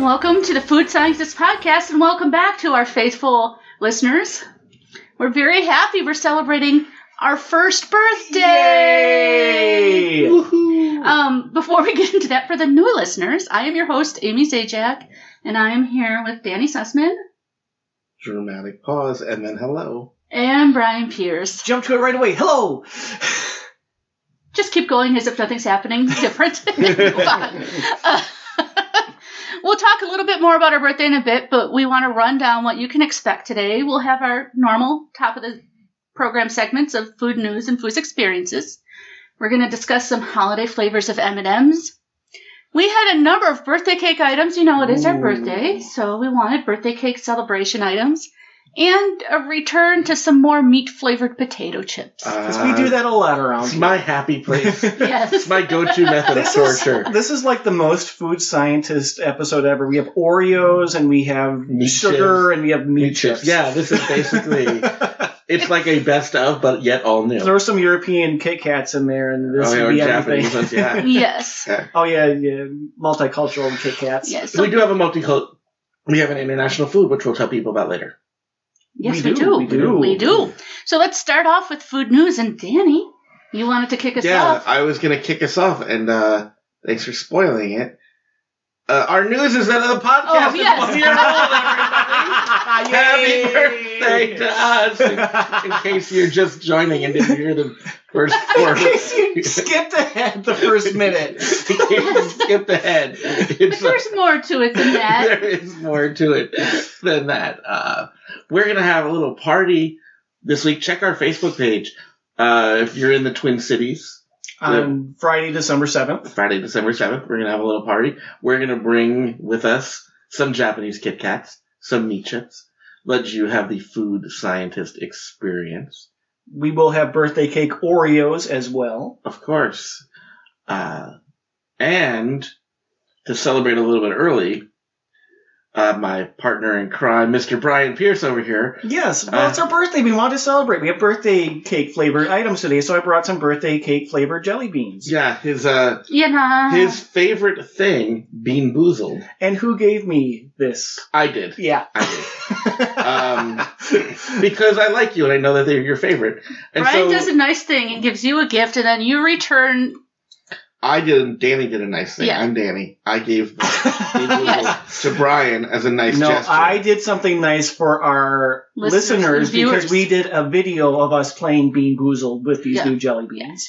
Welcome to the Food Scientist Podcast, and welcome back to our faithful listeners. We're very happy we're celebrating our first birthday! Yay! Woohoo! Before we get into that, for the new listeners, I am your host, Amy Zajac, and I am here with Danny Sussman. Dramatic pause, and then hello. And Brian Pierce. Jump to it right away. Hello! Just keep going as if nothing's happening different. Move on. We'll talk a little bit more about our birthday in a bit, but we want to run down what you can expect today. We'll have our normal top of the program segments of food news and food experiences. We're going to discuss some holiday flavors of M&Ms. We had a number of birthday cake items. You know, it is our birthday, so we wanted birthday cake celebration items. And a return to some more meat-flavored potato chips. Because we do that a lot around It's here. my happy place. Yes. It's my go-to method of torture. This is like the most food scientist episode ever. We have Oreos, and we have Meat sugar, chips. and we have meat chips. Yeah, this is basically... It's like a best of, but yet all new. There were some European Kit Kats in there, and this would or be Japanese everything. ones, yeah. Yes. Oh, yeah, multicultural Kit Kats. Yes. We do have we have an international food, which we'll tell people about later. Yes, We do. We do. So let's start off with food news. And Danny, you wanted to kick us off. I was going to kick us off, and thanks for spoiling it. Our news is that the podcast is 1 year old, everybody. Happy birthday to us. In case you're just joining and didn't hear the first 4 In case you skipped ahead the first minute. In case you skipped ahead. There's more to it than that. There is more to it than that. We're going to have a little party this week. Check our Facebook page if you're in the Twin Cities. On Friday, December 7th. Friday, December 7th, we're going to have a little party. We're going to bring with us some Japanese Kit Kats, some meat chips, let you have the food scientist experience. We will have birthday cake Oreos as well. Of course. And to celebrate a little bit early, my partner in crime, Mr. Brian Pierce over here. Yes, well, it's our birthday. We want to celebrate. We have birthday cake flavored items today, so I brought some birthday cake flavored jelly beans. Yeah, his favorite thing, Bean Boozled. And who gave me this? I did. Yeah. I did. Because I like you and I know that they're your favorite. And Brian does a nice thing and gives you a gift, and then you return. Danny did a nice thing. Yeah. I'm Danny. I gave to Brian as a nice gesture. No, I did something nice for our listeners because we did a video of us playing Bean Boozled with these new jelly beans.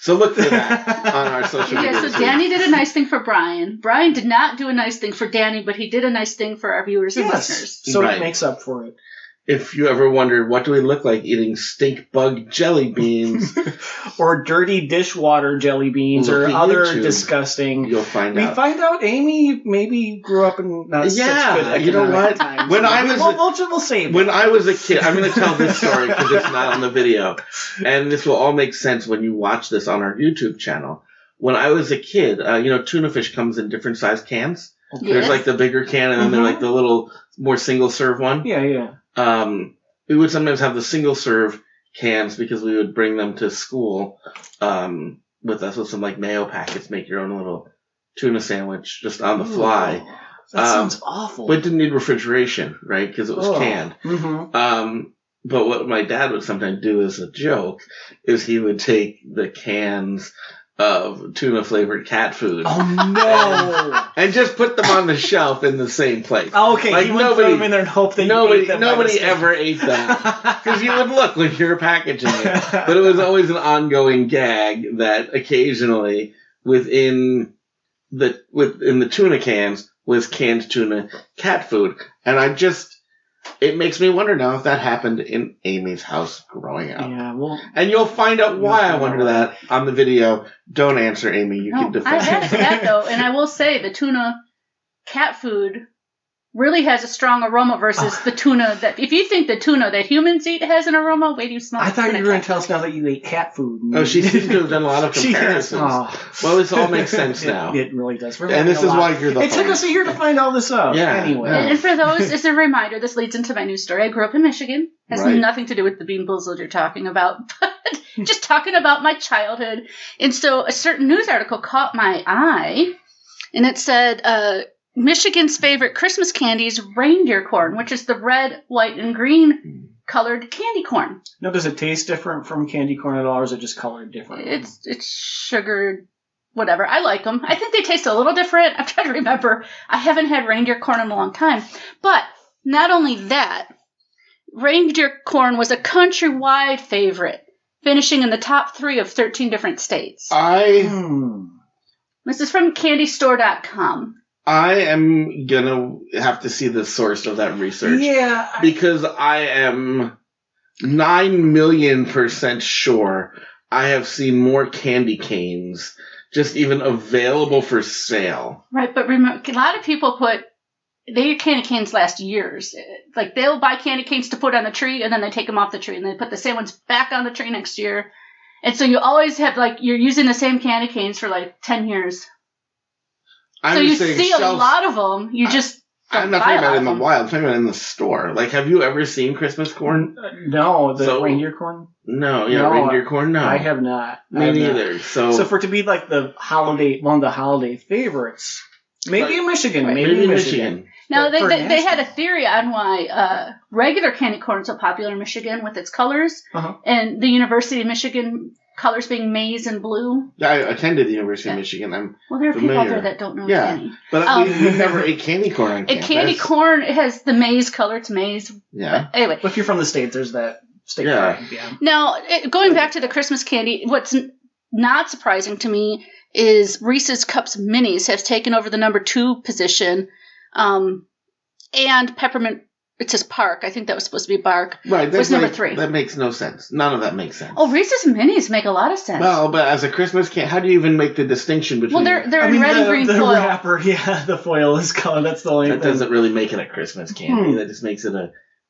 So look for that on our social media. Yeah, so Danny did a nice thing for Brian. Brian did not do a nice thing for Danny, but he did a nice thing for our viewers and listeners. So it makes up for it. If you ever wondered what do we look like eating stink bug jelly beans or dirty dishwater jelly beans or other YouTube, disgusting, you'll find out. We find out Amy maybe grew up in not such good you know what? times. When I was we'll save when I was a kid, I'm going to tell this story because it's not on the video, and this will all make sense when you watch this on our YouTube channel. When I was a kid, tuna fish comes in different size cans. Okay. There's like the bigger can, and then there's like the little more single serve one. Yeah. We would sometimes have the single serve cans because we would bring them to school with us with some like mayo packets, make your own little tuna sandwich just on the fly. That sounds awful. But it didn't need refrigeration, right? Because it was canned. Mm-hmm. But what my dad would sometimes do as a joke is he would take the cans of tuna-flavored cat food. Oh, no. and just put them on the shelf in the same place. Oh, okay. Like you would throw them in there and hope that nobody ever ate them. Because you would look when you were packaging it. But it was always an ongoing gag that occasionally within the tuna cans was canned tuna cat food. And it makes me wonder now if that happened in Amy's house growing up. Yeah, well... And you'll find out why I wonder that on the video. Don't answer, Amy. You can defend. I asked that, though, and I will say the tuna cat food really has a strong aroma versus the tuna that... If you think the tuna that humans eat has an aroma, wait till you smell it. I thought you were going to tell us now that you ate cat food. Oh, she seems to have done a lot of comparisons. Well, this all makes sense now. It really does. And this is why you're the It took us a year to find all this out. Yeah. Anyway. And for those, as a reminder, this leads into my news story. I grew up in Michigan. Has nothing to do with the Bean Boozled you're talking about, but just talking about my childhood. And so a certain news article caught my eye, and it said... Michigan's favorite Christmas candy is reindeer corn, which is the red, white, and green colored candy corn. Now, does it taste different from candy corn at all, or is it just colored differently? It's sugared, whatever. I like them. I think they taste a little different. I'm trying to remember. I haven't had reindeer corn in a long time. But not only that, reindeer corn was a countrywide favorite, finishing in the top 3 of 13 different states. This is from candystore.com. I am going to have to see the source of that research. Yeah. Because I am 9,000,000% sure I have seen more candy canes just even available for sale. Right, but remember, a lot of people their candy canes last years. Like, they'll buy candy canes to put on the tree, and then they take them off the tree, and they put the same ones back on the tree next year. And so you always have, you're using the same candy canes for, 10 years. So you see a lot of them. You just I'm not talking about in the wild. I'm talking about in the store. Have you ever seen Christmas corn? No, reindeer corn. No, reindeer corn. No, I have not. Me neither. So for it to be one of the holiday favorites, maybe in Michigan, maybe in Michigan. Now they had a theory on why regular candy corn is so popular in Michigan with its colors, and the University of Michigan colors being maize and blue. I attended the University of Michigan. There are people out there that don't know candy. But we never ate candy corn on campus. Candy corn has the maize color. It's maize. Yeah. But anyway. But if you're from the States, there's that state pride. Yeah. Now, going back to the Christmas candy, what's not surprising to me is Reese's Cups Minis have taken over the number 2 position, and Peppermint. It says Park. I think that was supposed to be Bark. Right. Was number 3. That makes no sense. None of that makes sense. Oh, Reese's Minis make a lot of sense. Well, but as a Christmas candy, how do you even make the distinction between... Well, they're in red and green foil. The wrapper, the foil is colored. That's the only thing. That doesn't really make it a Christmas candy. That just makes it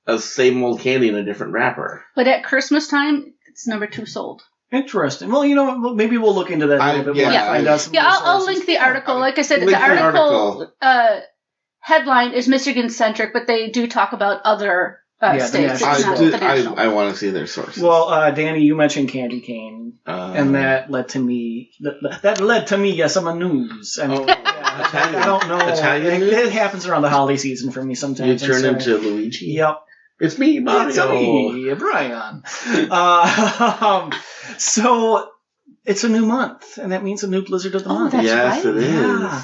a same old candy in a different wrapper. But at Christmas time, it's number 2 sold. Interesting. Well, you know what? Maybe we'll look into that a little bit more. I'll link the article. Like I said, the article... headline is Michigan-centric, but they do talk about other states. I want to see their sources. Well, Danny, you mentioned candy cane, and that led to me. Some news. Italian. I don't know. Italian news? It happens around the holiday season for me sometimes. You turn into Luigi. Yep. It's me, Mario. It's me, Brian. So it's a new month, and that means a new Blizzard of the month. That's yes, right. it is. Yeah.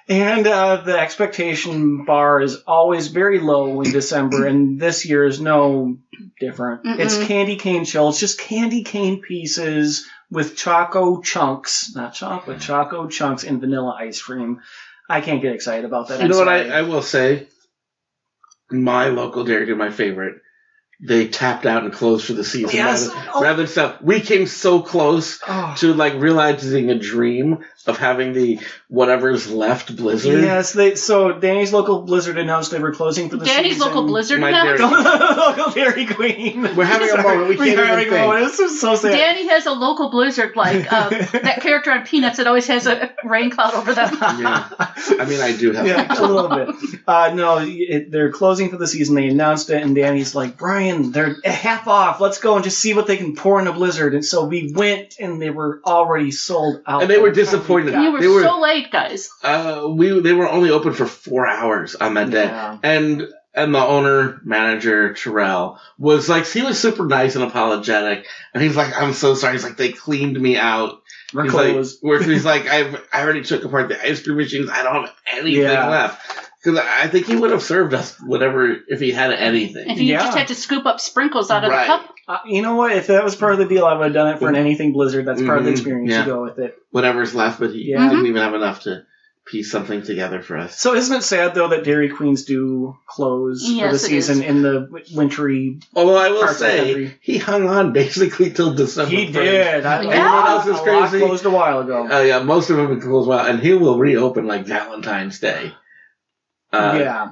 And the expectation bar is always very low in December, and this year is no different. Mm-mm. It's candy cane chill. It's just candy cane pieces with choco chunks, not chocolate, choco chunks and vanilla ice cream. I can't get excited about that. You know what I will say? My local Dairy Queen, my favorite, they tapped out and closed for the season. Yes. Rather than stuff. We came so close to realizing a dream of having the whatever's left Blizzard. Yes, so Danny's local Blizzard announced they were closing for the season. Danny's local Blizzard announced? Local Dairy Queen. We're having a moment. We can't even think. This is so sad. Danny has a local Blizzard, that character on Peanuts that always has a rain cloud over them. Yeah. I mean, I do have a little bit. No, they're closing for the season. They announced it, and Danny's like, Brian, they're half off. Let's go and just see what they can pour in a Blizzard. And so we went, and they were already sold out. And they were disappointed. You were so late, guys. They were only open for 4 hours on that day. Yeah. And the owner, manager, Terrell, was he was super nice and apologetic. And he's like, I'm so sorry. He's like, they cleaned me out. We're he's closed. He's like, I already took apart the ice cream machines. I don't have anything left. Because I think he would have served us whatever if he had anything. If you just had to scoop up sprinkles out of the cup. You know what? If that was part of the deal, I would have done it for an anything Blizzard. That's part of the experience. You go with it. Whatever's left, but he didn't even have enough to piece something together for us. So isn't it sad, though, that Dairy Queens do close for the season in the wintry Although I will say, he hung on basically till December. He did. Everyone else is crazy. Closed a while ago. Yeah, most of them closed a while. And he will reopen Valentine's Day.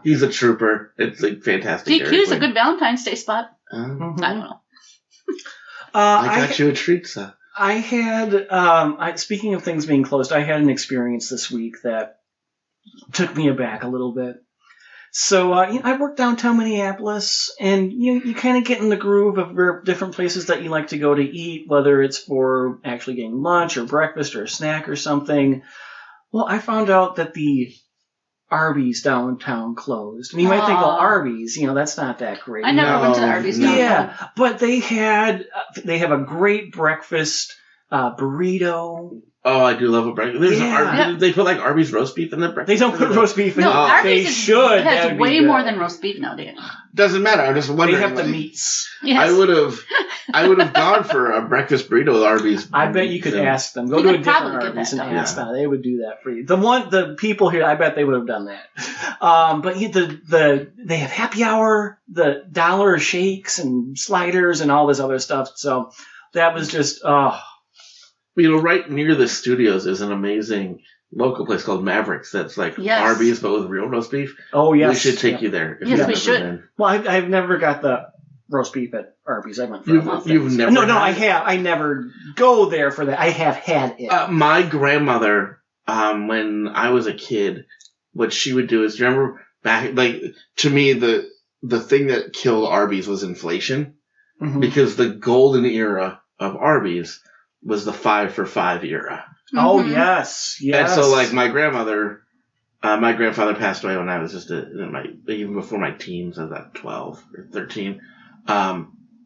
He's a trooper. It's fantastic. DQ's a good Valentine's Day spot. I don't know. I got you a treat, sir. I had, speaking of things being closed, I had an experience this week that took me aback a little bit. So I work downtown Minneapolis, and you kind of get in the groove of different places that you like to go to eat, whether it's for actually getting lunch or breakfast or a snack or something. Well, I found out that the Arby's downtown closed. And you might think, well, Arby's, that's not that great. I never went to the Arby's downtown. Yeah, but they have a great breakfast burrito. Oh, I do love a breakfast. They put like Arby's roast beef in the breakfast. They don't put roast beef in it. No, Arby's they should. Has way more than roast beef nowadays. Doesn't matter. I'm just wondering. They have the meats. Yes. I would have gone for a breakfast burrito at Arby's. I bet you could ask them. Go to a different Arby's and ask them. They would do that for you. The people here, I bet they would have done that. But they have happy hour, the dollar shakes and sliders and all this other stuff. So that was just right near the studios is an amazing local place called Mavericks that's like Arby's but with real roast beef. Oh, yes. We should take you there. Yes, we should. Been. Well, I've never got the roast beef at Arby's. I went for You've never No, I have. I never go there for that. I have had it. My grandmother, when I was a kid, what she would do is, do you remember back, to me, the thing that killed Arby's was inflation. Mm-hmm. Because the golden era of Arby's was the 5 for $5 era. Mm-hmm. Oh, yes. And so, my grandfather passed away when I was just even before my teens. I was about 12 or 13.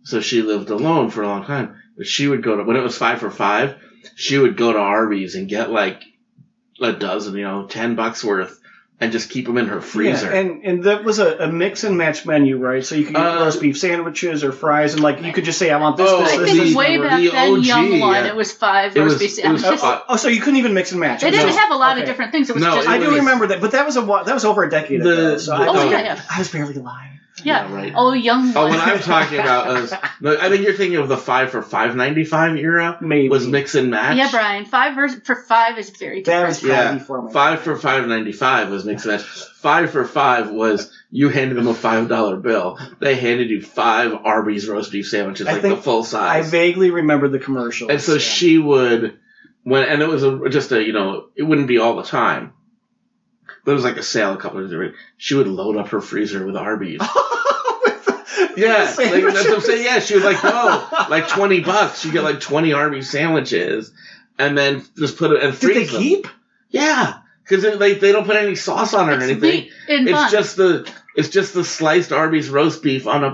So she lived alone for a long time. But she would go to, when it was 5 for $5, she would go to Arby's and get like a dozen, $10 worth, and just keep them in her freezer. Yeah, and that was a mix and match menu, right? So you could get roast beef sandwiches or fries, and you could just say, I want this. I think way back then, OG, Young One, it was 5 roast beef sandwiches. So you couldn't even mix and match. They didn't have a lot of different things. It was just. I do remember that, but that was over a decade ago. So I was barely alive. Yeah, right. Oh, Young One. Oh, when I'm talking about, I think you're thinking of the 5 for $5.95 era. Maybe was mix and match. Yeah, Brian. 5 for $5 is very different. That was probably before my 5 for $5.95 was mix and match. 5 for $5 was you handed them a $5 bill. They handed you 5 Arby's roast beef sandwiches, the full size. I vaguely remember the commercials. And so she would, and it was it wouldn't be all the time. But it was like a sale a couple of years ago. She would load up her freezer with Arby's. That's what I'm saying. Yeah, she would go $20. She'd get 20 Arby's sandwiches, and then just put it and freeze them. Did they keep? Yeah, because they don't put any sauce on it or anything. It's just the sliced Arby's roast beef on a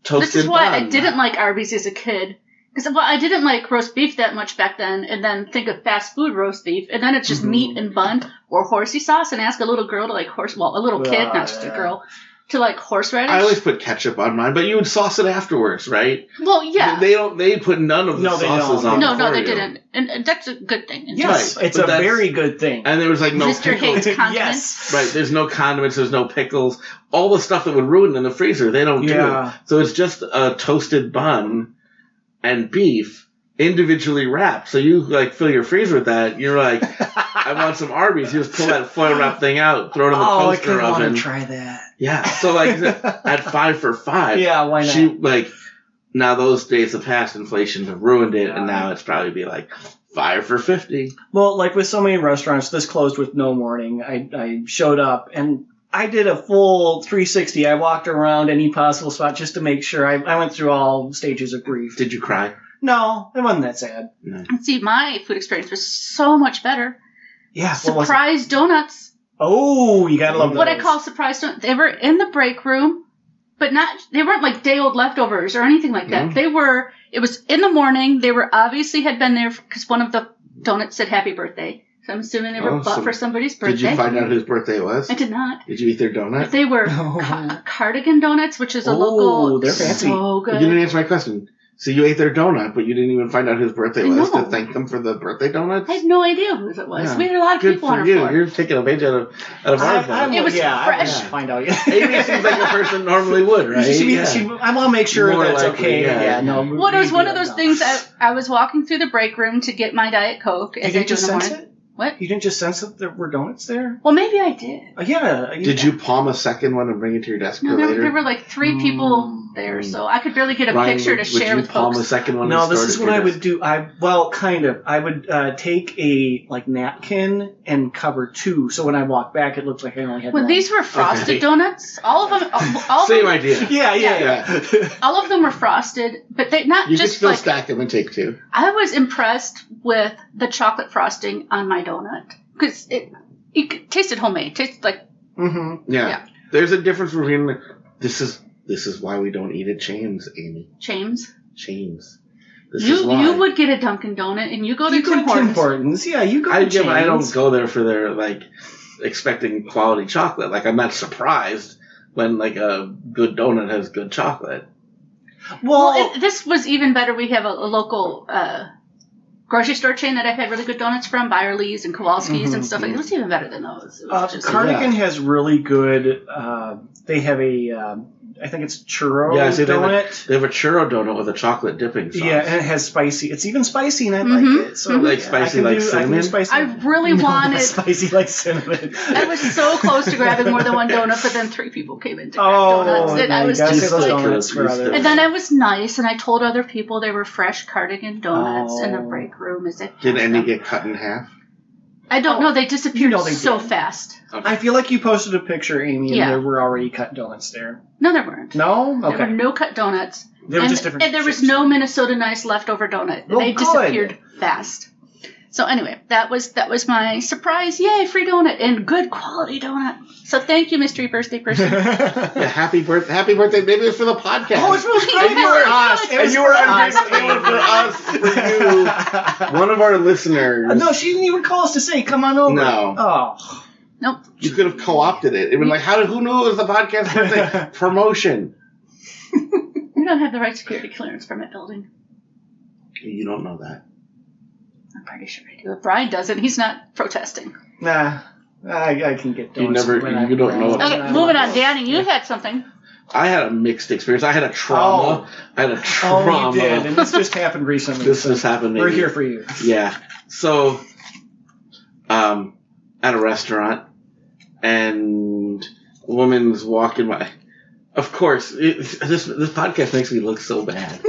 toasted. This is why bun. I didn't like Arby's as a kid. Because I didn't like roast beef that much back then, and then think of fast food roast beef, and then it's just meat and bun or horsey sauce, and ask a little girl to a little kid, not just a girl, to horseradish. I always put ketchup on mine, but you would sauce it afterwards, right? Well, yeah. They put none of the sauces on. No, they didn't, and that's a good thing. Yes, it's a very good thing. And there was no Mr. pickles. Hates condiments. Yes, right. There's no condiments. There's no pickles. All the stuff that would ruin in the freezer, they don't do. So it's just a toasted bun and beef individually wrapped. So you fill your freezer with that. You're like, I want some Arby's. You just pull that foil wrap thing out, throw it in the toaster oven. I want to try that. Yeah. So at 5 for $5. Yeah, why not? She now those days have passed. Inflation have ruined it, and now it's probably be 5 for $50. Well, with so many restaurants, this closed with no warning. I showed up and I did a full 360. I walked around any possible spot just to make sure. I went through all stages of grief. Did you cry? No, it wasn't that sad. No. See, my food experience was so much better. Yeah. Surprise donuts. Oh, you gotta love those. What I call surprise donuts. They were in the break room, but they weren't day-old leftovers or anything like that. Mm. It was in the morning. They were obviously had been there because one of the donuts said happy birthday. So I'm assuming they were bought for somebody's birthday. Did you find out whose birthday it was? I did not. Did you eat their donut? They were Cardigan Donuts, which is a local. They're fancy. So good. You didn't answer my question. So you ate their donut, but you didn't even find out whose birthday it was to thank them for the birthday donuts? I had no idea whose it was. Yeah. We had a lot of people on our floor. You're taking a page out of our phone. It was fresh. I find out. Amy seems like a person normally would, right? I want to make sure more that's likely, okay. Yeah. No. Well, it was one of those things. I was walking through the break room to get my Diet Coke. Did you just sense it? What? You didn't just sense that there were donuts there? Well, maybe I did. Yeah. Did you palm a second one and bring it to your desk later? There were 3 people there, so I could barely get a picture to share with folks. Would you palm a second one? No, this is what I would do. Kind of. I would take a napkin and cover 2, so when I walk back, it looked like I only had one. These were frosted donuts. All of them. Same idea. Yeah. All of them were frosted, but they not you just could still stack them and take 2. I was impressed with the chocolate frosting on my donut because it tasted homemade. Tasted like Yeah. There's a difference between this is why we don't eat at chains, Amy. Chains. This is why. You would get a Dunkin' Donut and you go to Tim Hortons. Yeah, you go to chains. I don't go there for their like expecting quality chocolate. Like I'm not surprised when like a good donut has good chocolate. Well, this was even better. We have a local grocery store chain that I've had really good donuts from, Byerly's and Kowalski's and stuff like that. It was even better than those. Cardigan has really good, they have I think it's churro donut. They have a churro donut with a chocolate dipping sauce. Yeah, and it has spicy. It's even spicy, and I like it. So like spicy like cinnamon? I really wanted... spicy like cinnamon. I was so close to grabbing more than one donut, but then 3 people came in to grab donuts. And I was just like... donuts for others. And then I was nice, and I told other people they were fresh Cardigan donuts in the break room. Did any get cut in half? I don't know. They disappeared so fast. Okay. I feel like you posted a picture, Amy, and there were already cut donuts there. No, there weren't. No? Okay. There were no cut donuts. They were just different. And there was no Minnesota Nice leftover donut. They disappeared fast. So anyway, that was my surprise. Yay, free donut and good quality donut. So thank you, mystery birthday person. Yeah, happy birthday. Maybe it's for the podcast. Oh, it's supposed to be for us. And you were ungrateful for us, for you. One of our listeners. No, she didn't even call us to say, come on over. No. Oh. Nope. You could have co-opted it. It was like, who knew it was the podcast birthday? Promotion. We don't have the right security clearance from that building. You don't know that. I'm pretty sure I do. If Brian doesn't, he's not protesting. Nah. I can get those. You don't know. Okay, moving on. Danny, you had something. I had a mixed experience. I had a trauma. Oh, you did. And this just happened recently. This just happened. We're here for you. Yeah. So, at a restaurant, and a woman's walking by. Of course, this podcast makes me look so bad.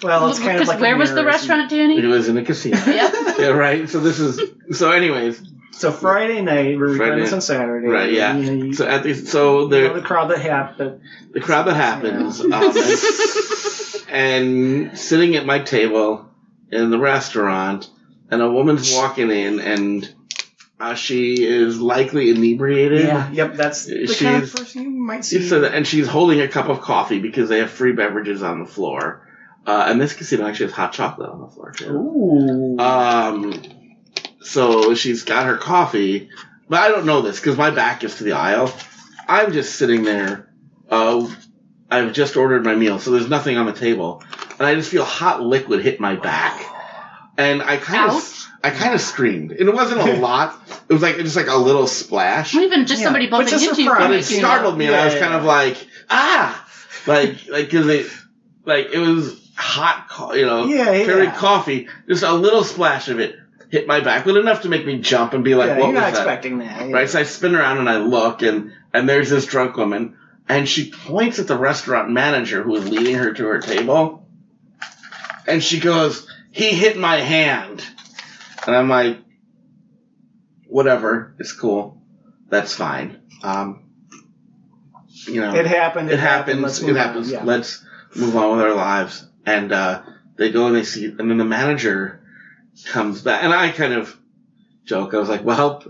Well, it's kind of like where was the restaurant, Danny? It was in a casino. Yep. Yeah, right. So anyways. So Friday night, we're recording this on Saturday. Right. Yeah. The crowd that happened. The crowd that happens. And sitting at my table in the restaurant, and a woman's walking in, and she is likely inebriated. Yeah. Yep. That's the kind of person you might see. And she's holding a cup of coffee because they have free beverages on the floor. And this casino actually has hot chocolate on the floor too. Ooh. So she's got her coffee, but I don't know this because my back is to the aisle. I'm just sitting there. I've just ordered my meal, so there's nothing on the table, and I just feel hot liquid hit my back, and I kind of screamed. And it wasn't a lot. It was just like a little splash. Or even just somebody bumping into you. But it startled me, and I was kind of like, because it was hot, coffee. Just a little splash of it hit my back, but enough to make me jump and be like, what was that? You're not expecting that. Right, so I spin around and I look, and there's this drunk woman, and she points at the restaurant manager who is leading her to her table, and she goes, "He hit my hand." And I'm like, whatever, it's cool. That's fine. It happened. It happens. It happens. Yeah. Let's move on with our lives. And they go and they see, and then the manager comes back, and I kind of joke. I was like, well,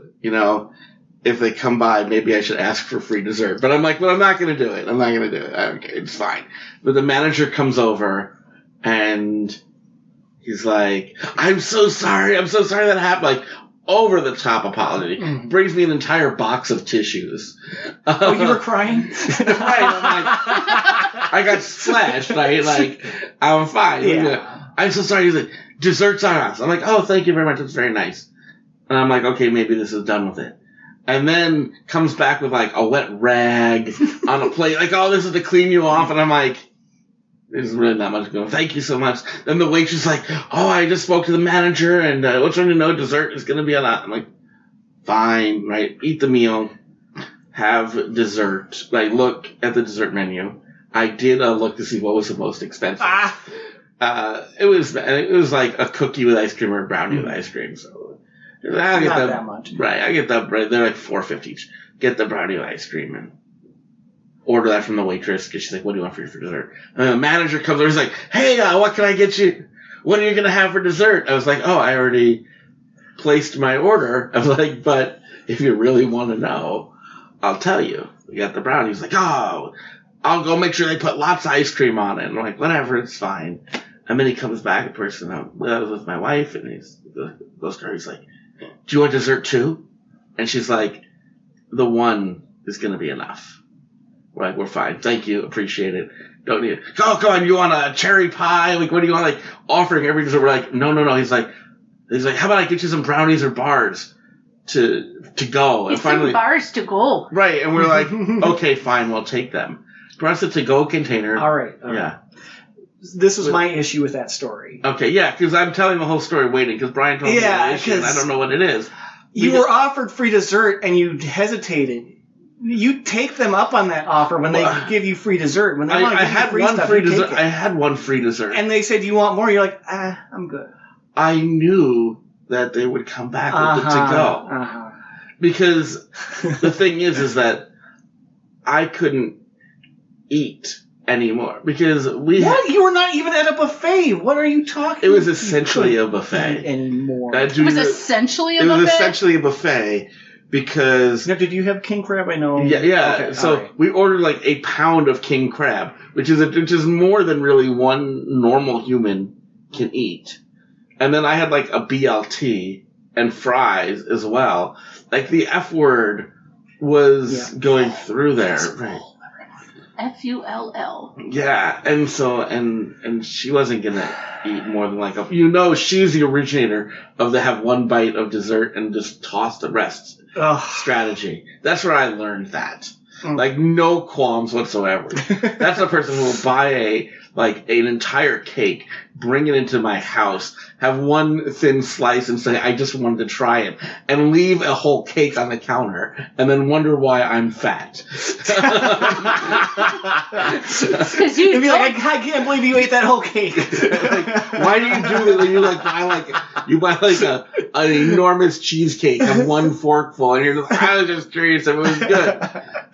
if they come by, maybe I should ask for free dessert. But I'm like, well, I'm not going to do it. Okay, it's fine. But the manager comes over, and he's like, I'm so sorry that happened. Like, over the top apology. Brings me an entire box of tissues. Oh, you were crying? Right. I'm like, I got splashed, right? Like, I'm fine. Yeah. I'm so sorry. He's like, dessert's on us. I'm like, oh, thank you very much. That's very nice. And I'm like, okay, maybe this is done with it. And then comes back with like a wet rag on a plate. Like, oh, this is to clean you off. And I'm like, there's really not much going on. Thank you so much. Then the waitress is like, oh, I just spoke to the manager, and what's wrong to know dessert is going to be on that. I'm like, fine, right? Eat the meal. Have dessert. Like, look at the dessert menu. I did look to see what was the most expensive. It was like a cookie with ice cream or a brownie with ice cream. So not that much. Right, I get that. Right, they're like $4.50 each. Get the brownie with ice cream and order that from the waitress because she's like, "What do you want for dessert?" And the manager comes over. He's like, "Hey, what can I get you? What are you gonna have for dessert?" I was like, "Oh, I already placed my order." I was like, "But if you really want to know, I'll tell you. We got the brownies. Like, oh, I'll go make sure they put lots of ice cream on it. And I'm like, whatever, it's fine. And then he comes back, a person I was with my wife, and he's like, do you want dessert too? And she's like, the one is going to be enough. We're like, we're fine. Thank you. Appreciate it. Don't need it. Oh, come on. You want a cherry pie? Like, what do you want? Like, offering every dessert. We're like, no. He's like, how about I get you some brownies or bars to go? And finally, bars to go. Right. And we're like, okay, fine. We'll take them. Brought us a to-go container. All right. Yeah. This was my issue with that story. Okay, yeah, because I'm telling the whole story waiting, because Brian told me the issue, and I don't know what it is. You were offered free dessert, and you hesitated. You take them up on that offer when they give you free dessert. When they want to give you free stuff, you take it. I had one free dessert. And they said, do you want more? You're like, I'm good. I knew that they would come back with the to-go. Because the thing is that I couldn't eat anymore because you were not even at a buffet. What are you talking? It was essentially a buffet anymore. It was essentially a buffet. It was essentially a buffet because. Now, did you have king crab? I know. Yeah. Okay, so we ordered like a pound of king crab, which is more than really one normal human can eat, and then I had like a BLT and fries as well. Like the F word was going through there. Right. Full. Yeah, and so and she wasn't gonna eat more than like she's the originator of the have one bite of dessert and just toss the rest strategy. That's where I learned that. Like no qualms whatsoever. That's the person who will buy an entire cake, bring it into my house, have one thin slice and say, I just wanted to try it, and leave a whole cake on the counter, and then wonder why I'm fat. Because you'd be like, I can't believe you ate that whole cake. Why do you do that? You buy an enormous cheesecake of one forkful, and you're like, I was just curious if it was good.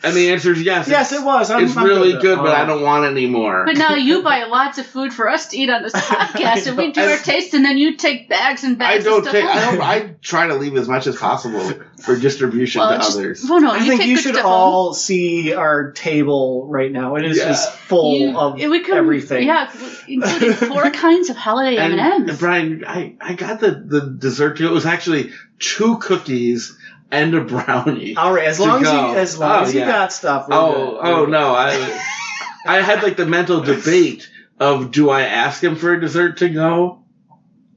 And the answer is yes. Yes, it was. It's really good, but I don't want it anymore. But now you buy lots of food for us to eat on this podcast, and we do our taste, and then you take bags and bags of stuff home. I try to leave as much as possible for distribution to others. Well, no, I think you should all see our table right now. It is just full of everything. Yeah, including 4 kinds of holiday M&Ms. And Brian, I got the dessert too. It was actually 2 cookies and a brownie. All right, as long as you got stuff. No, I had like the mental debate of do I ask him for a dessert to go,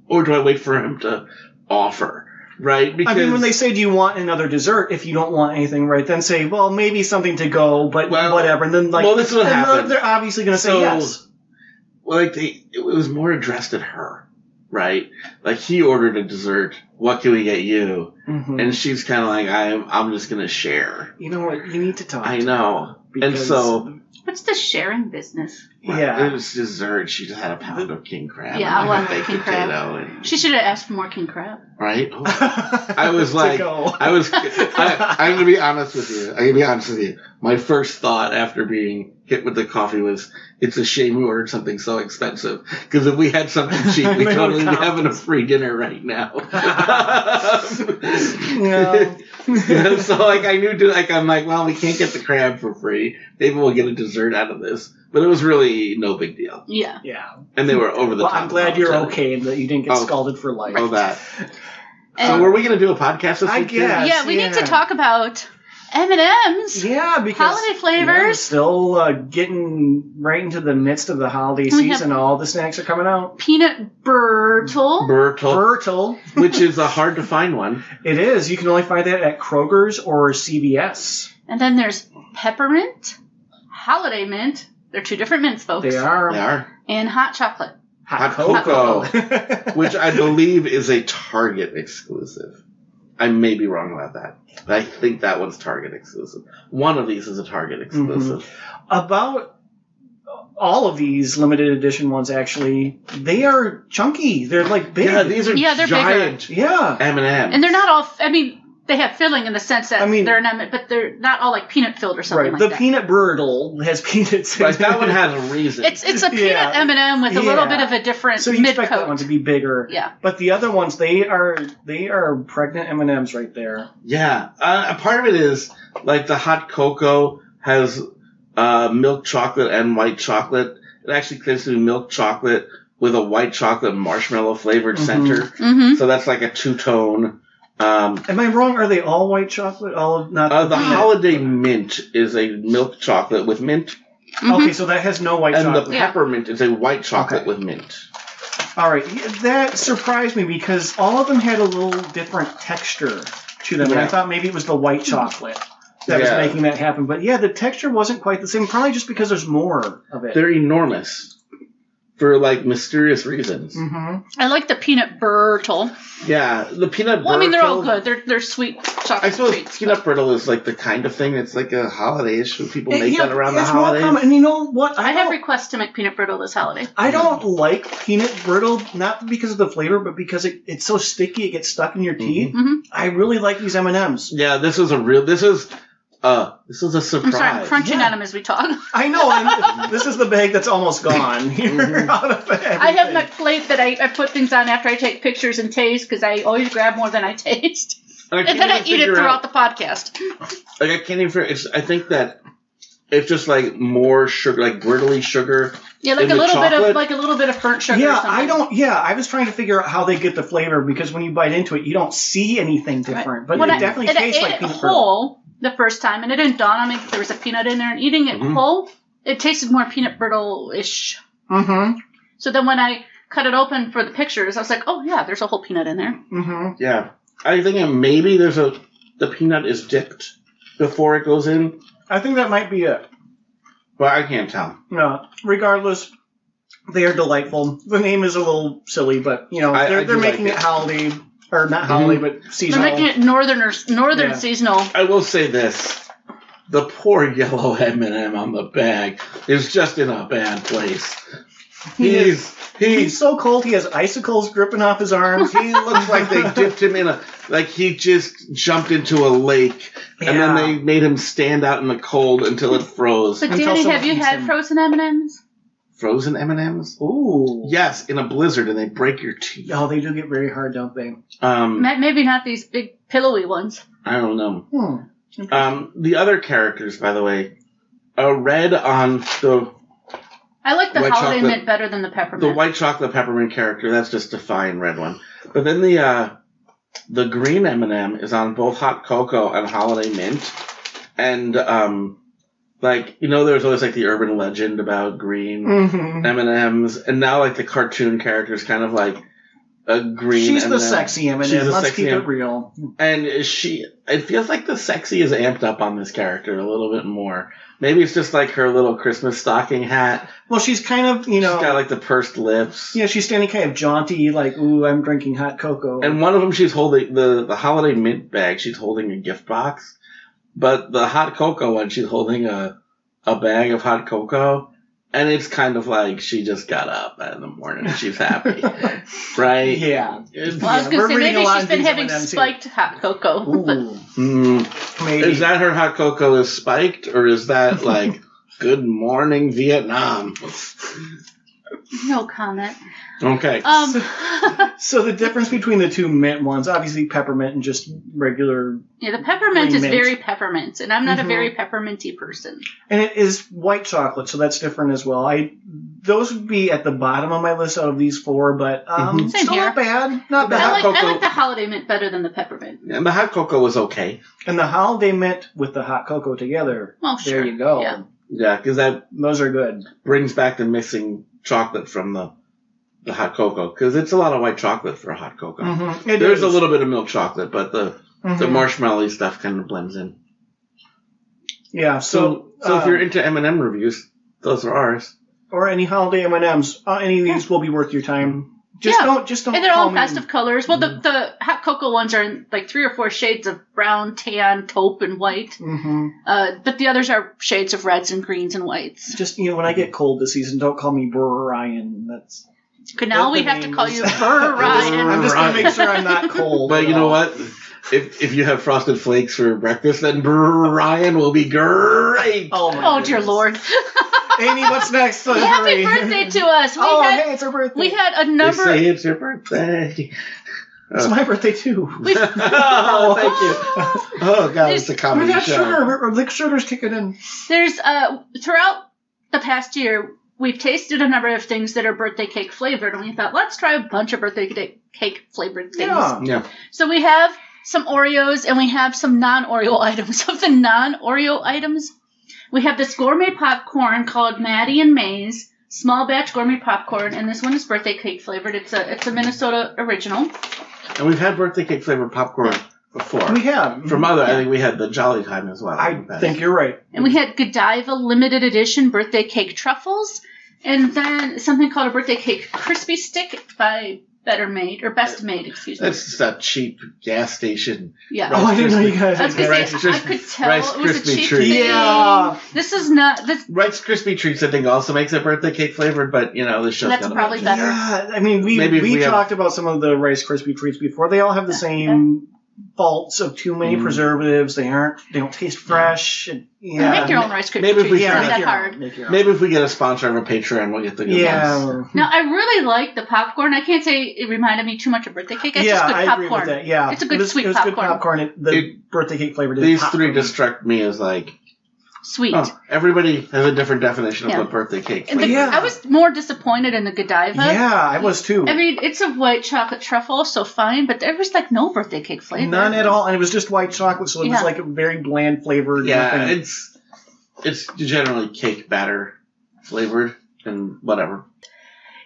or do I wait for him to offer? Right? Because when they say, do you want another dessert? If you don't want anything, right, then say, well, maybe something to go, but whatever. And then this is what happened. They're obviously going to say yes. Well, it was more addressed at her, right? Like he ordered a dessert. What can we get you? Mm-hmm. And she's kind of like, I'm just going to share. You know what? You need to talk. I know. And so. What's the sharing business? Yeah. It was dessert. She just had a pound of king crab. Yeah, I want baked king crab. And, she should have asked for more king crab. Right? I was like, I'm going to be honest with you. My first thought after being hit with the coffee was, it's a shame we ordered something so expensive. Because if we had something cheap, we'd totally be having a free dinner right now. No. So I knew, I'm like, well, we can't get the crab for free. Maybe we'll get a dessert out of this. But it was really no big deal. Yeah. And they were over the top. I'm glad you're okay and that you didn't get scalded for life. Oh, that. So were we going to do a podcast this week? I guess. Yeah, we need to talk about M&Ms. Yeah, because holiday flavors. Still getting right into the midst of the holiday season. All the snacks are coming out. Peanut Brittle. Which is a hard to find one. It is. You can only find that at Kroger's or CVS. And then there's Peppermint, Holiday Mint. They're 2 different mints, folks. They are. And hot chocolate. Hot cocoa. Which I believe is a Target exclusive. I may be wrong about that. But I think that one's Target exclusive. One of these is a Target exclusive. Mm-hmm. About all of these limited edition ones, actually, they are chunky. They're like big. Yeah, these are they're giant bigger. M&Ms. And they're not all... they have filling in the sense that they're not, but they're not all like peanut filled or something like that. The peanut Brittle has peanuts in it. That one has a reason. It's a peanut M&M with a little bit of a different so you mid-coat. expect that one to be bigger. Yeah. But the other ones, they are pregnant M&Ms right there. Yeah. A part of it is, like, the hot cocoa has milk chocolate and white chocolate. It actually claims to be milk chocolate with a white chocolate marshmallow flavored center. Mm-hmm. So that's like a two-tone. Am I wrong? Are they all white chocolate? All of not the holiday mint is a milk chocolate with mint. Mm-hmm. Okay, so that has no white chocolate. And the peppermint is a white chocolate with mint. All right, that surprised me because all of them had a little different texture to them, and I thought maybe it was the white chocolate that was making that happen. But yeah, the texture wasn't quite the same, probably just because there's more of it. They're enormous for, like, mysterious reasons. Mm-hmm. I like the peanut Brittle. Yeah, the peanut brittle. Well, I mean, they're all good. They're sweet chocolate I suppose treats. peanut brittle is like the kind of thing that's like a holiday issue. People make that around the it's holidays. More common. And you know what? I have requests to make peanut Brittle this holiday. I don't like peanut brittle, not because of the flavor, but because it's so sticky, it gets stuck in your teeth. Mm-hmm. I really like these M&Ms. Yeah, this is a surprise. I'm sorry, I'm crunching on them as we talk. I know, and this is the bag that's almost gone. You're out of everything. I have my plate that I put things on after I take pictures and taste, because I always grab more than I taste. And then I eat it throughout the podcast. Like, I can't even figure I think that it's just like more sugar, like brittly sugar. Yeah, like a little bit of burnt sugar. Yeah, or something. I was trying to figure out how they get the flavor, because when you bite into it, you don't see anything different. But it definitely tastes like peanut brittle. Whole the first time, and it didn't dawn on me that there was a peanut in there, and eating it whole, it tasted more peanut brittle-ish. Mm-hmm. So then when I cut it open for the pictures, I was like, oh yeah, there's a whole peanut in there. Mm-hmm. Yeah. I think maybe the peanut is dipped before it goes in. I think that might be it. But I can't tell. No, regardless, they are delightful. The name is a little silly, but, you know, they're making it holiday. Or not holiday, but seasonal. They're making it northern seasonal. I will say this. The poor yellow M&M on the bag is just in a bad place. He's so cold, he has icicles dripping off his arms. He looks like they dipped him in like he just jumped into a lake, and then they made him stand out in the cold until it froze. But Danny, have you had frozen M&Ms? Frozen M&Ms? Ooh. Yes, in a blizzard, and they break your teeth. Oh, they do get very hard, don't they? Maybe not these big pillowy ones. I don't know. The other characters, by the way, red on the... I like the holiday mint better than the peppermint. The white chocolate peppermint character, that's just a fine red one. But then the green M&M is on both hot cocoa and holiday mint. And... like, you know, there's always, like, the urban legend about green M&Ms, and now, like, the cartoon character is kind of like a green She's M&M. The sexy M&M. Let's keep it real. And it feels like the sexy is amped up on this character a little bit more. Maybe it's just, like, her little Christmas stocking hat. Well, she's kind of, you know... She's got, like, the pursed lips. Yeah, she's standing kind of jaunty, like, ooh, I'm drinking hot cocoa. And one of them, she's holding, the holiday mint bag, she's holding a gift box. But the hot cocoa one, she's holding a bag of hot cocoa, and it's kind of like she just got up in the morning and she's happy, right? Yeah. Well, I was going to say, maybe she's been having spiked hot cocoa. Maybe. Is that her hot cocoa is spiked, or is that like, good morning, Vietnam? No comment. Okay. So the difference between the two mint ones, obviously peppermint and just regular... Yeah, the peppermint is very peppermint, and I'm not a very pepperminty person. And it is white chocolate, so that's different as well. Those would be at the bottom of my list out of these four, but still not bad. Not bad. I like the holiday mint better than the peppermint. And the hot cocoa was okay. And the holiday mint with the hot cocoa together. Oh, sure. There you go. Yeah, because those are good. Brings back the missing chocolate from the hot cocoa, because it's a lot of white chocolate for a hot cocoa. There's a little bit of milk chocolate, but the marshmallowy stuff kind of blends in. Yeah, so if you're into M&M reviews, those are ours. Or any holiday M&Ms, any of these will be worth your time. Just don't. And they're all festive colors. Well, the hot cocoa ones are in like 3 or 4 shades of brown, tan, taupe, and white. But the others are shades of reds and greens and whites. Just, when I get cold this season, don't call me Brrr Ryan. That's... Now we have to call you Brrr Ryan. I'm just going to make sure I'm not cold. But you know what? if you have Frosted Flakes for breakfast, then Brian will be great. Oh dear Lord. Amy, what's next? Happy birthday to us. Hey, it's her birthday. We had a number. They say it's your birthday. It's my birthday too. Oh, thank you. Oh God, it's a comedy We got show. sugar. The sugar's kicking in. There's throughout the past year, we've tasted a number of things that are birthday cake flavored, and we thought, let's try a bunch of birthday cake flavored things. Yeah. So we have some Oreos, and we have some non-Oreo items. Of the non-Oreo items, we have this gourmet popcorn called Maddie and May's small batch gourmet popcorn, and this one is birthday cake flavored. It's a Minnesota original. And we've had birthday cake flavored popcorn before. We have. From I think we had the Jolly Time as well. I think you're right. And we had Godiva limited edition birthday cake truffles, and then something called a birthday cake crispy stick by Best Made, excuse me. That's just a cheap gas station. Yeah. Oh, I didn't know you guys I was had gonna that. say, I could tell Rice it was a Krispie cheap treat. thing. Yeah. This is not. This. Rice Krispie Treats, I think, also makes it birthday cake flavored, but, this show's That's got probably better. Yeah, I mean, Maybe if we we have- talked about some of the Rice Krispie treats before. They all have the same faults of too many preservatives. They don't taste fresh. You make your own Rice Krispie Maybe if treats. we It's can- not that make hard. your own. Maybe if we get a sponsor of a Patreon, we'll get the good ones. Now, I really like the popcorn. I can't say it reminded me too much of birthday cake. It's just good I popcorn. agree with that. Yeah, It's a good sweet it was popcorn. Good popcorn. The birthday cake flavored. These popcorn. three just struck me as like, Sweet. everybody has a different definition of Yeah. what birthday cake And is. I was more disappointed in the Godiva. Yeah, I was too. I mean, it's a white chocolate truffle, so fine, but there was like no birthday cake flavor. None at all, and it was just white chocolate, so it was like a very bland flavored. Yeah, nothing. it's generally cake batter flavored and whatever.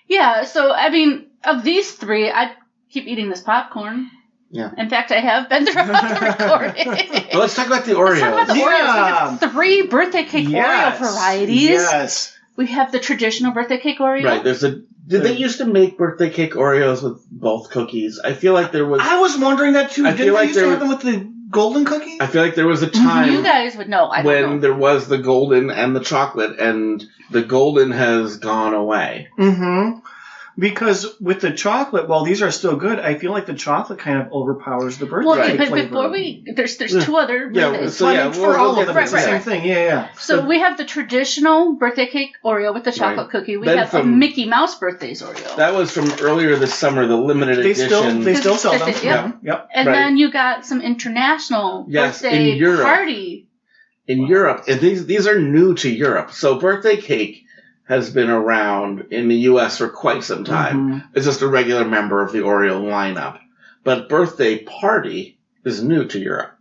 Yeah, so I mean, of these three, I keep eating this popcorn. Yeah. In fact, I have been throughout the recording. Well, let's talk about the Oreos. Let's talk about the Oreos. We have 3 birthday cake Oreo varieties. Yes. We have the traditional birthday cake Oreo. Right. Did they used to make birthday cake Oreos with both cookies? I feel like there was. I was wondering that too. Didn't they used to have them with the golden cookie? I feel like there was a time You guys would know. I don't know. when there was the golden and the chocolate, and the golden has gone away. Mm-hmm. Because with the chocolate, while these are still good, I feel like the chocolate kind of overpowers the birthday Well, cake but flavor. before there's 2 other. Yeah, birthdays. so yeah, for all of them, it's the Right. same thing. Yeah. So we have the traditional birthday cake Oreo with the chocolate cookie. We Then have a from- Mickey Mouse birthdays Oreo. That was from earlier this summer, the limited They edition. still sell them. Yep. Yep. And Right. then you got some international Yes, birthday in Europe. party. In Europe, and these are new to Europe. So birthday cake has been around in the U.S. for quite some time. Mm-hmm. It's just a regular member of the Oreo lineup. But birthday party is new to Europe.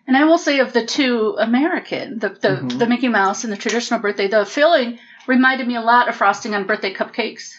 And I will say of the 2 American, the Mickey Mouse and the traditional birthday, the filling reminded me a lot of frosting on birthday cupcakes.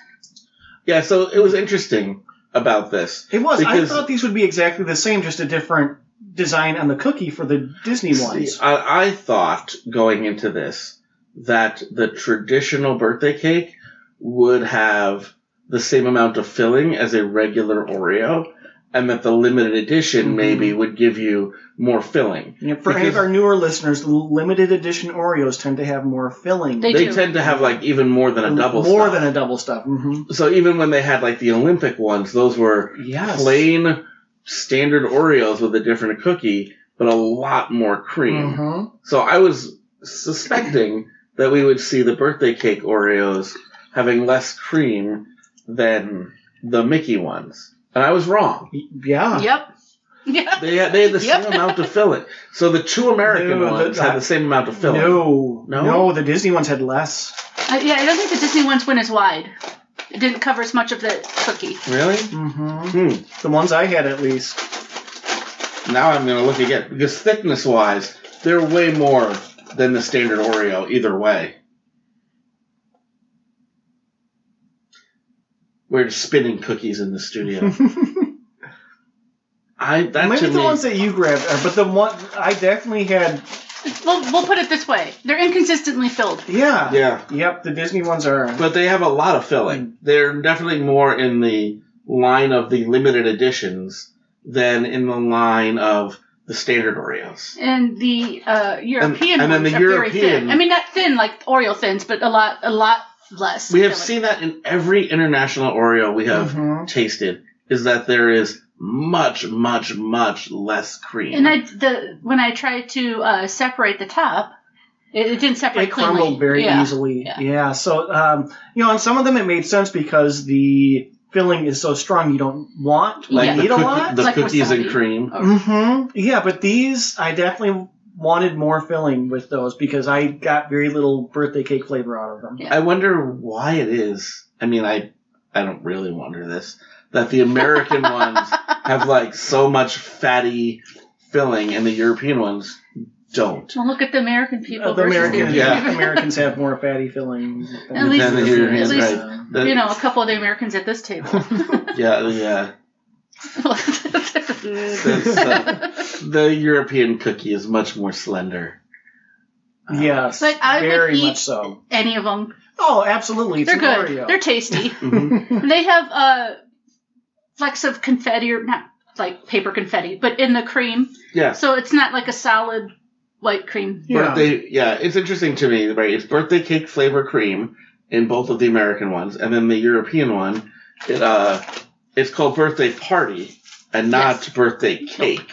Yeah, so it was interesting about this. It was. I because- thought these would be exactly the same, just a different design on the cookie for the Disney ones. I thought going into this that the traditional birthday cake would have the same amount of filling as a regular Oreo, and that the limited edition maybe would give you more filling. Yeah, for any of our newer listeners, the limited edition Oreos tend to have more filling. They They do. tend to have like even more than a double More stuff. than a double stuff. Mm-hmm. So even when they had like the Olympic ones, those were Yes. plain standard Oreos with a different cookie, but a lot more cream. Mm-hmm. So I was suspecting that we would see the birthday cake Oreos having less cream than the Mickey ones. And I was wrong. Yeah. Yep. Yeah. They had the same amount of filling. So the 2 American ones had the same amount of filling. No, the Disney ones had less. Yeah, I don't think the Disney ones went as wide. It didn't cover as much of the cookie. Really? Mm-hmm. The ones I had, at least. Now I'm going to look again. Because thickness-wise, they're way more than the standard Oreo either way. We're just spinning cookies in the studio. Maybe the ones that you grabbed, but the one I definitely had. We'll put it this way: they're inconsistently filled. Yeah. Yeah. Yep. The Disney ones are. But they have a lot of filling. They're definitely more in the line of the limited editions than in the line of the standard Oreos. And the European and then ones the are very thin. European- I mean, not thin like Oreo thins, but a lot less. We have filling. seen that in every international Oreo we have tasted, is that there is much, much, much less cream. And when I tried to separate the top, it didn't separate It crumbled very easily. Yeah. So, on some of them it made sense because the filling is so strong you don't want to eat a lot. The cookies and cream. Mm-hmm. Yeah, but these, I definitely wanted more filling with those because I got very little birthday cake flavor out of them. Yeah. I wonder why it is. I mean, I don't really wonder this, that the American ones have like so much fatty filling and the European ones don't. Well, look at the American people The versus Americans have more fatty filling. At least, the Europeans, right. A couple of the Americans at this table. Yeah. The European cookie is much more slender. Yes, but I very would eat much so. Any of them. Oh, absolutely. It's They're good. Oreo. They're tasty. Mm-hmm. They have flecks of confetti, or not like paper confetti, but in the cream. Yeah. So it's not like a solid white cream. It's interesting to me, right? It's birthday cake flavor cream in both of the American ones, and then the European one, it's called birthday party and not birthday cake,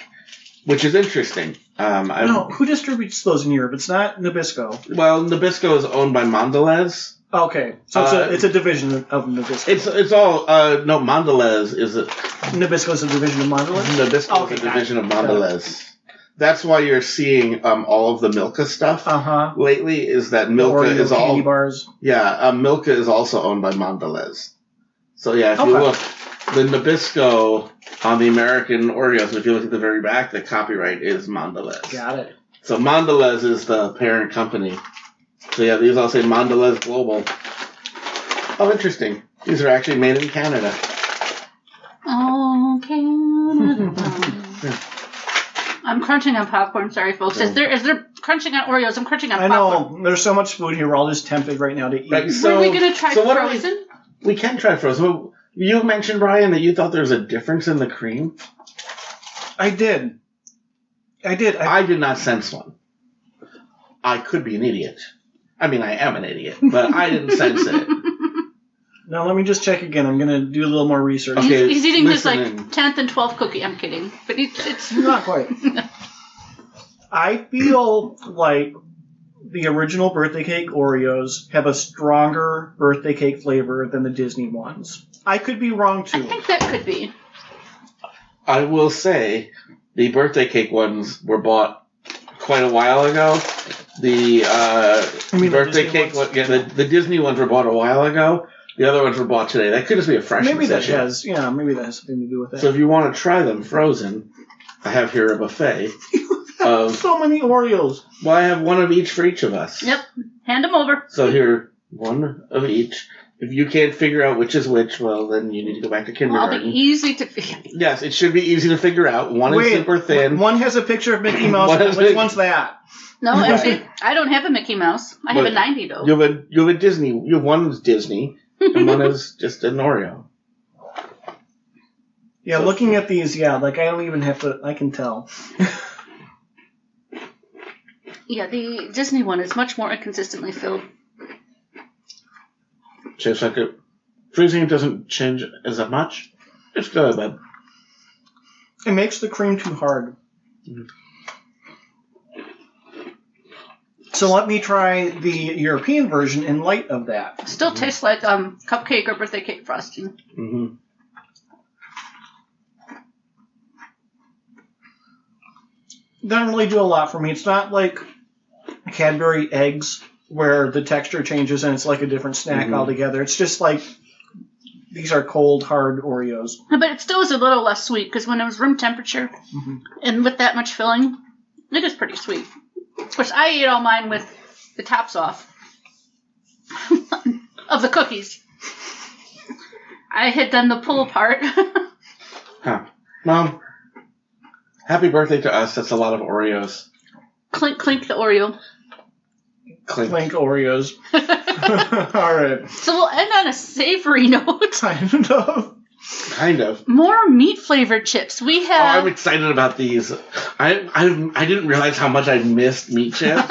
which is interesting. Who distributes those in Europe? It's not Nabisco. Well, Nabisco is owned by Mondelez. Okay, so it's a division of Nabisco. It's all no, Mondelez is a Nabisco is a division of Mondelez. Nabisco is a division of Mondelez. That's why you're seeing all of the Milka stuff lately. Is that Milka is all candy bars? Yeah, Milka is also owned by Mondelez. So yeah, if you look, the Nabisco on the American Oreos, if you look at the very back, the copyright is Mondelez. Got it. So Mondelez is the parent company. So yeah, these all say Mondelez Global. Oh, interesting. These are actually made in Canada. Oh, Canada. I'm crunching on popcorn. Sorry, folks. As they're crunching on Oreos, I'm crunching on popcorn. I know. There's so much food here. We're all just tempted right now to eat. Right, so, were we going to try frozen? We can try frozen. You mentioned, Brian, that you thought there was a difference in the cream. I did. I did not sense one. I could be an idiot. I mean, I am an idiot, but I didn't sense it. Now, let me just check again. I'm going to do a little more research. Okay, he's eating his 10th and 12th cookie. I'm kidding. But it's not quite. I feel like the original birthday cake Oreos have a stronger birthday cake flavor than the Disney ones. I could be wrong, too. I think that could be. I will say the birthday cake ones were bought quite a while ago. The birthday cake ones? The Disney ones were bought a while ago. The other ones were bought today. That could just be a fresh maybe decision. Maybe that has something to do with it. So if you want to try them frozen, I have here a buffet. So many Oreos. Well, I have one of each for each of us. Yep. Hand them over. So here, one of each. If you can't figure out which is which, well, then you need to go back to kindergarten. Well, it'll be easy to figure. Yes, it should be easy to figure out. One is super thin. One has a picture of Mickey Mouse. Which one's that? No, actually, I don't have a Mickey Mouse. I have a 90, though. You have a Disney. You have one is Disney, and one is just an Oreo. Yeah, looking at these, I don't even have to, I can tell. Yeah, the Disney one is much more inconsistently filled. Tastes like it. Freezing it doesn't change as much. It's good, but it makes the cream too hard. Mm-hmm. So let me try the European version in light of that. Still tastes like cupcake or birthday cake frosting. Mm-hmm. Doesn't really do a lot for me. It's not like Cadbury eggs where the texture changes and it's like a different snack altogether. It's just like these are cold, hard Oreos. But it still is a little less sweet because when it was room temperature and with that much filling, it is pretty sweet. Of course, I ate all mine with the tops off of the cookies. I had done the pull apart. Mom, happy birthday to us. That's a lot of Oreos. Clink, clink the Oreo. Clink Oreos. All right. So we'll end on a savory note. Kind of. More meat-flavored chips. We have... Oh, I'm excited about these. I didn't realize how much I missed meat chips.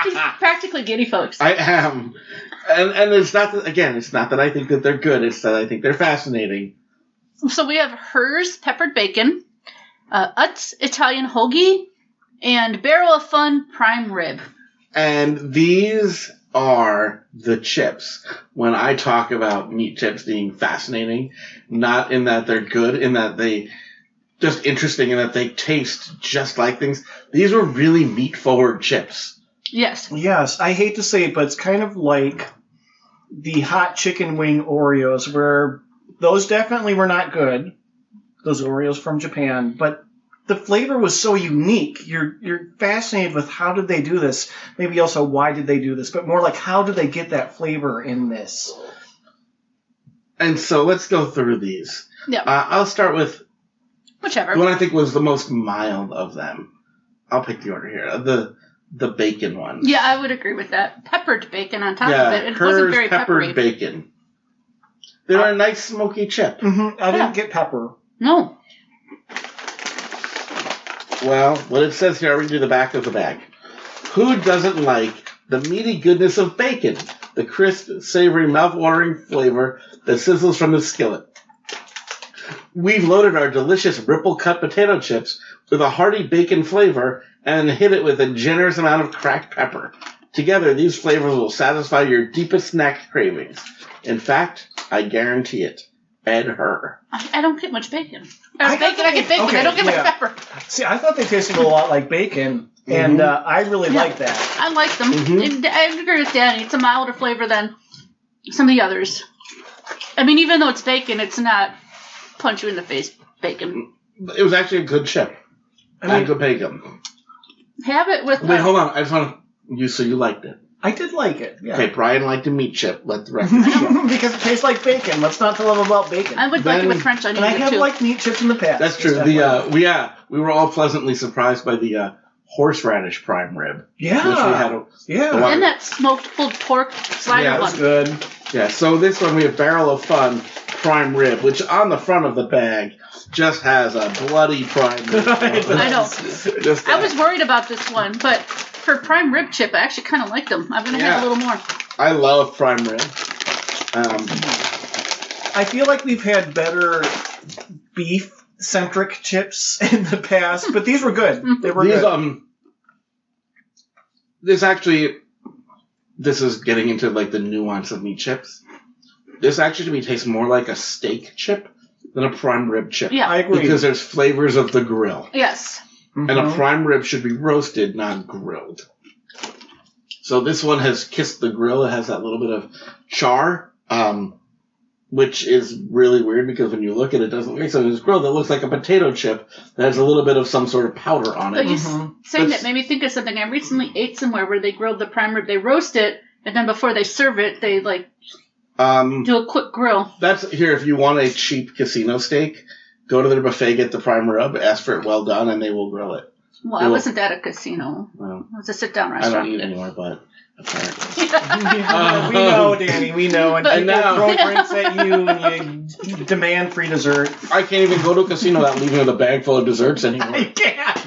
He's practically giddy, folks. I am. And it's not that, again, it's not that I think that they're good. It's that I think they're fascinating. So we have Hers peppered bacon, Utz Italian hoagie, and Barrel of Fun prime rib. And these are the chips. When I talk about meat chips being fascinating, not in that they're good, in that they just interesting, in that they taste just like things. These were really meat-forward chips. Yes. Yes, I hate to say it, but it's kind of like the hot chicken wing Oreos, where those definitely were not good, those Oreos from Japan, but the flavor was so unique. You're fascinated with how did they do this, maybe also why did they do this, but more like how did they get that flavor in this? And so let's go through these. Yeah. I'll start with whichever. the one I think was the most mild of them. I'll pick the order here. The bacon one. Yeah, I would agree with that. Peppered bacon on top of it. It wasn't very peppery. Peppered bacon. They were a nice smoky chip. Mm-hmm. I didn't get pepper. No. Well, what it says here, I'll read you the back of the bag. Who doesn't like the meaty goodness of bacon? The crisp, savory, mouth-watering flavor that sizzles from the skillet. We've loaded our delicious Ripple-cut potato chips with a hearty bacon flavor and hit it with a generous amount of cracked pepper. Together, these flavors will satisfy your deepest snack cravings. In fact, I guarantee it. Ed Her. I don't get much bacon. I get bacon. Okay, I don't get much pepper. See, I thought they tasted a lot like bacon, and I really like that. I like them. I agree with Danny. It's a milder flavor than some of the others. I mean, even though it's bacon, it's not punch you in the face bacon. It was actually a good chip. Good bacon. Have it with... Wait, hold on. I just want to... So you liked it. I did like it, yeah. Okay, Brian liked a meat chip. Let the record show. Because it tastes like bacon. What's not to love about bacon? I would like it with French onion, and I have liked meat chips in the past. That's true. We were all pleasantly surprised by the horseradish prime rib. Yeah. Which we had and that smoked pulled pork slider one. Yeah, that's good. Yeah, so this one we have Barrel of Fun prime rib, which on the front of the bag just has a bloody prime rib. I know. I was worried about this one, but for prime rib chip, I actually kind of like them. I'm going to have a little more. I love prime rib. I feel like we've had better beef-centric chips in the past, but these were good. They were good. This is getting into like the nuance of meat chips. This actually to me tastes more like a steak chip than a prime rib chip. Yeah, I agree. Because there's flavors of the grill. Yes. And a prime rib should be roasted, not grilled. So this one has kissed the grill. It has that little bit of char, which is really weird because when you look at it, it doesn't look like something that's grilled. It looks like a potato chip that has a little bit of some sort of powder on it. Saying that made me think of something. I recently ate somewhere where they grilled the prime rib. They roast it, and then before they serve it, they do a quick grill. That's here. If you want a cheap casino steak, go to their buffet, get the prime rib, ask for it well done, and they will grill it. Well, I wasn't at a casino. Well, it was a sit-down restaurant. I don't eat anymore, but apparently. We know, Danny, we know. And people now, throw drinks at you and you demand free dessert. I can't even go to a casino without leaving with a bag full of desserts anymore. I can't.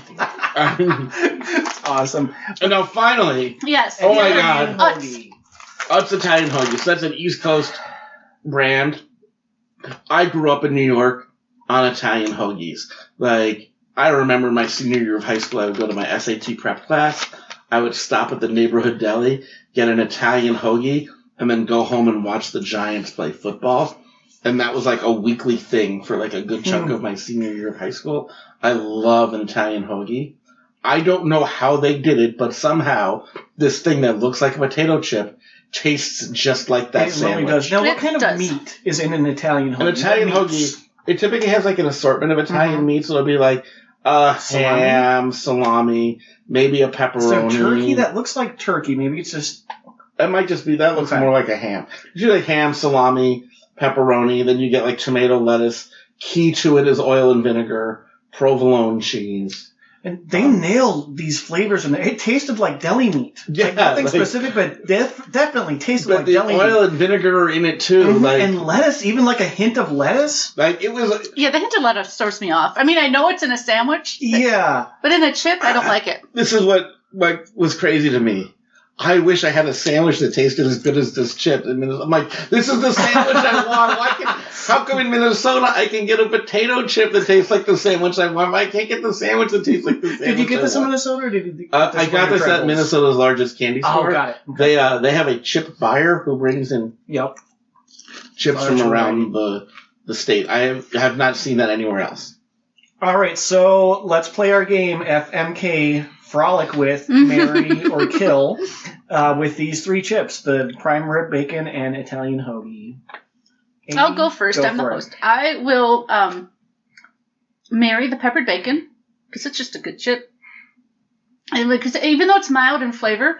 It's awesome. And now finally, yes. Oh my God. Utz Italian Hoagie. So that's an East Coast brand. I grew up in New York on Italian hoagies. I remember my senior year of high school, I would go to my SAT prep class. I would stop at the neighborhood deli, get an Italian hoagie, and then go home and watch the Giants play football. And that was like a weekly thing for like a good chunk of my senior year of high school. I love an Italian hoagie. I don't know how they did it, but somehow this thing that looks like a potato chip tastes just like that sandwich. Really does. Now, what kind of meat is in an Italian hoagie? An Italian hoagie, it typically has like an assortment of Italian meats. So it'll be like ham, salami, maybe a pepperoni. So turkey? That looks like turkey. Maybe it's just... That might just be... That looks more like a ham. Usually like ham, salami, pepperoni. Then you get like tomato, lettuce. Key to it is oil and vinegar, provolone cheese. And they nailed these flavors in there. It tasted like deli meat. Yeah, nothing specific, but definitely tasted like deli meat. But the oil and vinegar are in it too. And lettuce, even like a hint of lettuce. It was. Yeah, the hint of lettuce throws me off. I mean, I know it's in a sandwich. Yeah. But in a chip, I don't like it. This is what was crazy to me. I wish I had a sandwich that tasted as good as this chip. I'm like, this is the sandwich I want. How come in Minnesota I can get a potato chip that tastes like the sandwich I want, but I can't get the sandwich that tastes like the sandwich I want? Did you get this in Minnesota, or did you get I got this at Minnesota's largest candy store. Oh, got it. Okay. They have a chip buyer who brings in chips from around the state. I have not seen that anywhere else. All right, so let's play our game, FMK Frolic with, marry, or kill, with these 3 chips, the prime rib, bacon, and Italian hoagie. Amy, I'll go first. I'm the host. I will marry the peppered bacon, because it's just a good chip. And because even though it's mild in flavor,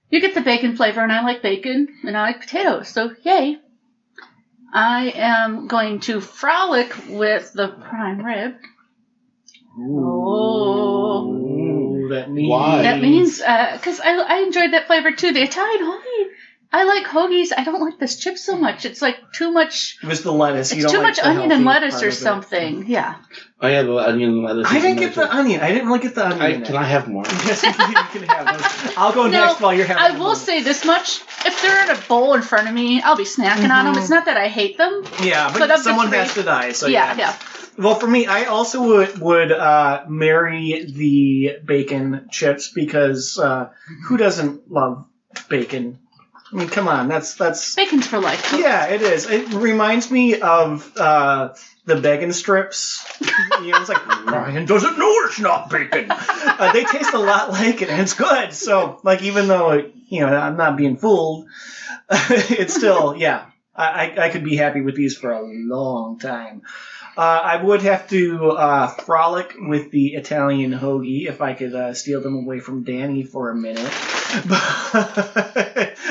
you get the bacon flavor, and I like bacon, and I like potatoes, so yay. I am going to frolic with the prime rib. Ooh, that means... Why? That means, because I enjoyed that flavor too. The Italian hoagie, I like hoagies. I don't like this chip so much. It's like too much... It was the lettuce. It's too much onion and lettuce or something. Yeah. I have the onion and lettuce. I didn't get the onion. I didn't really get the onion. Can I have more? Yes, you can have those. I'll go next while you're having I will say this much. If they're in a bowl in front of me, I'll be snacking on them. It's not that I hate them. Yeah, but someone has to die. So yeah. Well, for me, I also would marry the bacon chips because who doesn't love bacon? I mean, come on, that's bacon's for life. Yeah, it is. It reminds me of the bacon strips. It's like Ryan doesn't know it's not bacon. They taste a lot like it, and it's good. So, like, even though I'm not being fooled, it's still I could be happy with these for a long time. I would have to frolic with the Italian hoagie if I could steal them away from Danny for a minute. But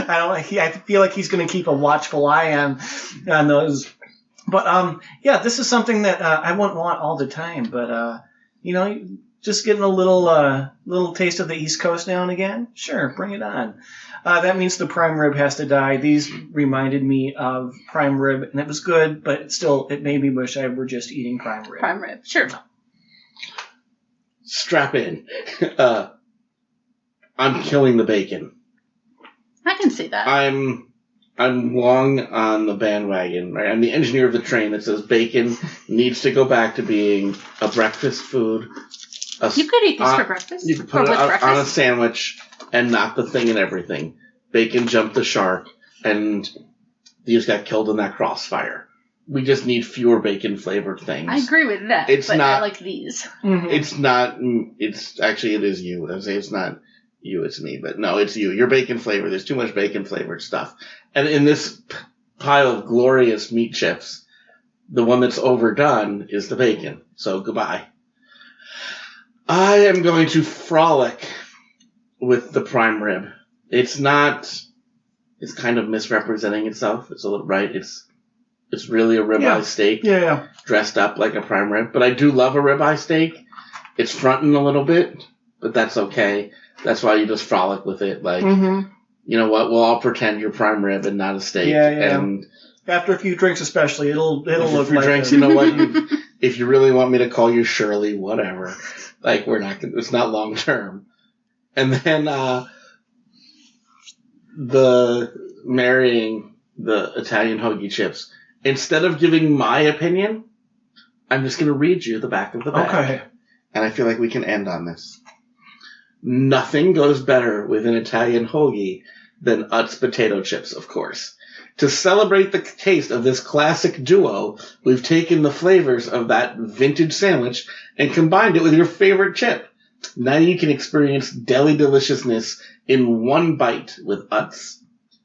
I feel like he's going to keep a watchful eye on those. But this is something that I wouldn't want all the time. But just getting a little taste of the East Coast now and again. Sure, bring it on. That means the prime rib has to die. These reminded me of prime rib, and it was good, but it made me wish I were just eating prime rib. Prime rib, sure. Strap in. I'm killing the bacon. I can see that. I'm long on the bandwagon, right? I'm the engineer of the train that says bacon needs to go back to being a breakfast food. You could eat these for breakfast. You could put it on a sandwich and not the thing and everything. Bacon jumped the shark, and these got killed in that crossfire. We just need fewer bacon-flavored things. I agree with that, I like these. Mm-hmm. It's not... It's actually, it is you. I say it's not you, it's me. But no, it's you. You're bacon-flavored. There's too much bacon-flavored stuff. And in this pile of glorious meat chips, the one that's overdone is the bacon. So goodbye. I am going to frolic with the prime rib. It's kind of misrepresenting itself. It's a little right. It's really a ribeye steak. Yeah. Dressed up like a prime rib. But I do love a ribeye steak. It's fronting a little bit, but that's okay. That's why you just frolic with it. Like, you know what? We'll all pretend you're prime rib and not a steak. Yeah. And after a few drinks, especially, it'll look like a few drinks. You know what? If you really want me to call you Shirley, whatever. Like, it's not long term. And then, marrying the Italian hoagie chips. Instead of giving my opinion, I'm just going to read you the back of the bag. Okay. And I feel like we can end on this. Nothing goes better with an Italian hoagie than Utz potato chips, of course. To celebrate the taste of this classic duo, we've taken the flavors of that vintage sandwich and combined it with your favorite chip. Now you can experience deli deliciousness in one bite with Utz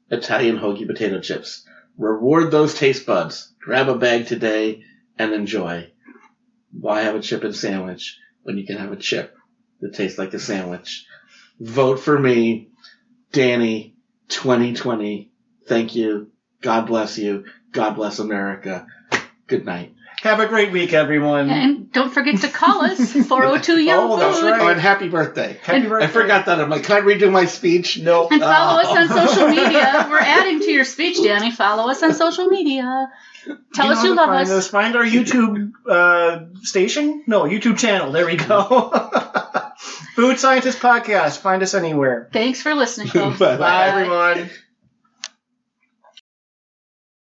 Italian hoagie potato chips. Reward those taste buds. Grab a bag today and enjoy. Why have a chip and sandwich when you can have a chip that tastes like a sandwich? Vote for me, Danny, 2020. Thank you. God bless you. God bless America. Good night. Have a great week, everyone. And don't forget to call us, 402-YOUNG-FOOD. Oh, that's right. Oh, and happy birthday. Happy birthday. I forgot that. I'm like, can I redo my speech? No. And follow us on social media. We're adding to your speech, Danny. Follow us on social media. Tell us you love us. Find our YouTube station? No, YouTube channel. There we go. Food Scientist Podcast. Find us anywhere. Thanks for listening, folks. Bye-bye. Bye, everyone.